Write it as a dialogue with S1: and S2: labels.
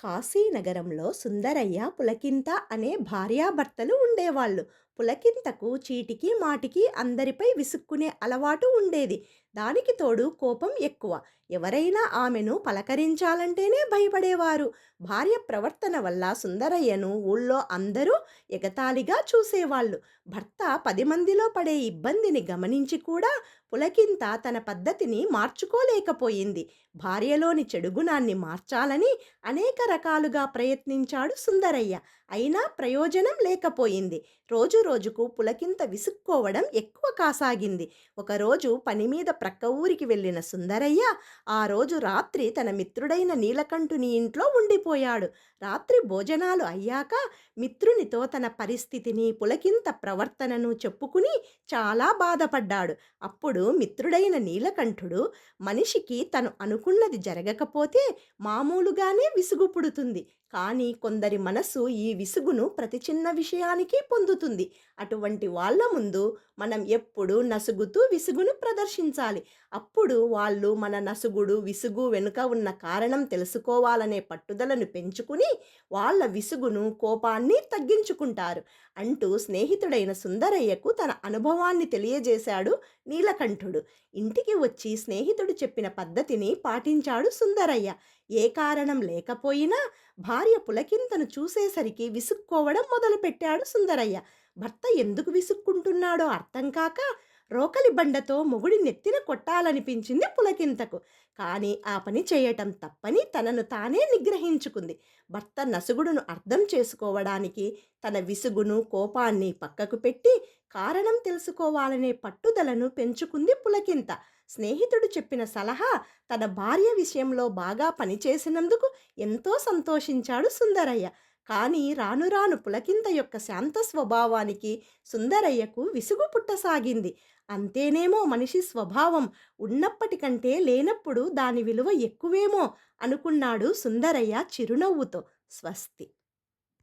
S1: కాశీనగరంలో సుందరయ్య, పులకింత అనే భార్యాభర్తలు ఉండేవాళ్ళు. పులకింతకు చీటికి మాటికి అందరిపై విసుక్కునే అలవాటు ఉండేది. దానికి తోడు కోపం ఎక్కువ. ఎవరైనా ఆమెను పలకరించాలంటేనే భయపడేవారు. భార్య ప్రవర్తన వల్ల సుందరయ్యను ఊళ్ళో అందరూ ఎగతాళిగా చూసేవాళ్ళు. భర్త 10 మందిలో పడే ఇబ్బందిని గమనించి కూడా పులకింత తన పద్ధతిని మార్చుకోలేకపోయింది. భార్యలోని చెడుగుణాన్ని మార్చాలని అనేక రకాలుగా ప్రయత్నించాడు సుందరయ్య. అయినా ప్రయోజనం లేకపోయింది. రోజు రోజుకు పులకింత విసుక్కోవడం ఎక్కువ కాసాగింది. ఒకరోజు పని మీద ప్రక్క ఊరికి వెళ్ళిన సుందరయ్య ఆ రోజు రాత్రి తన మిత్రుడైన నీలకంఠుని ఇంట్లో ఉండిపోయాడు. రాత్రి భోజనాలు అయ్యాక మిత్రునితో తన పరిస్థితిని, పులకింత ప్రవర్తనను చెప్పుకుని చాలా బాధపడ్డాడు. అప్పుడు మిత్రుడైన నీలకంఠుడు, మనిషికి తను అనుకున్నది జరగకపోతే మామూలుగానే విసుగు పుడుతుంది. కానీ కొందరి మనసు ఈ విసుగును ప్రతి చిన్న విషయానికి పొందుతుంది. అటువంటి వాళ్ళ ముందు మనం ఎప్పుడూ నసుగుతూ విసుగును ప్రదర్శించాలి. అప్పుడు వాళ్ళు మన నసుగుడు, విసుగు వెనుక ఉన్న కారణం తెలుసుకోవాలనే పట్టుదలను పెంచుకుని వాళ్ళ విసుగును, కోపాన్ని తగ్గించుకుంటారు అంటూ స్నేహితుడైన సుందరయ్యకు తన అనుభవాన్ని తెలియజేశాడు నీలకంఠుడు. ఇంటికి వచ్చి స్నేహితుడు చెప్పిన పద్ధతిని పాటించాడు సుందరయ్య. ఏ కారణం లేకపోయినా భార్య పులకింతను చూసేసరికి విసుక్కోవడం మొదలుపెట్టాడు సుందరయ్య. భర్త ఎందుకు విసుక్కుంటున్నాడో అర్థం కాక రోకలి బండతో మొగుడి నెత్తిన కొట్టాలనిపించింది పులకింతకు. కానీ ఆ పని చేయటం తప్పని తనను తానే నిగ్రహించుకుంది. భర్త నసుగుడును అర్థం చేసుకోవడానికి తన విసుగును, కోపాన్ని పక్కకు పెట్టి కారణం తెలుసుకోవాలనే పట్టుదలను పెంచుకుంది పులకింత. స్నేహితుడు చెప్పిన సలహా తన భార్య విషయంలో బాగా పనిచేసినందుకు ఎంతో సంతోషించాడు సుందరయ్య. కానీ రాను రాను పులకింత యొక్క శాంత స్వభావానికి సుందరయ్యకు విసుగు పుట్టసాగింది. అంతేనేమో మనిషి స్వభావం, ఉన్నప్పటికంటే లేనప్పుడు దాని విలువ ఎక్కువేమో అనుకున్నాడు సుందరయ్య చిరునవ్వుతో. స్వస్తి.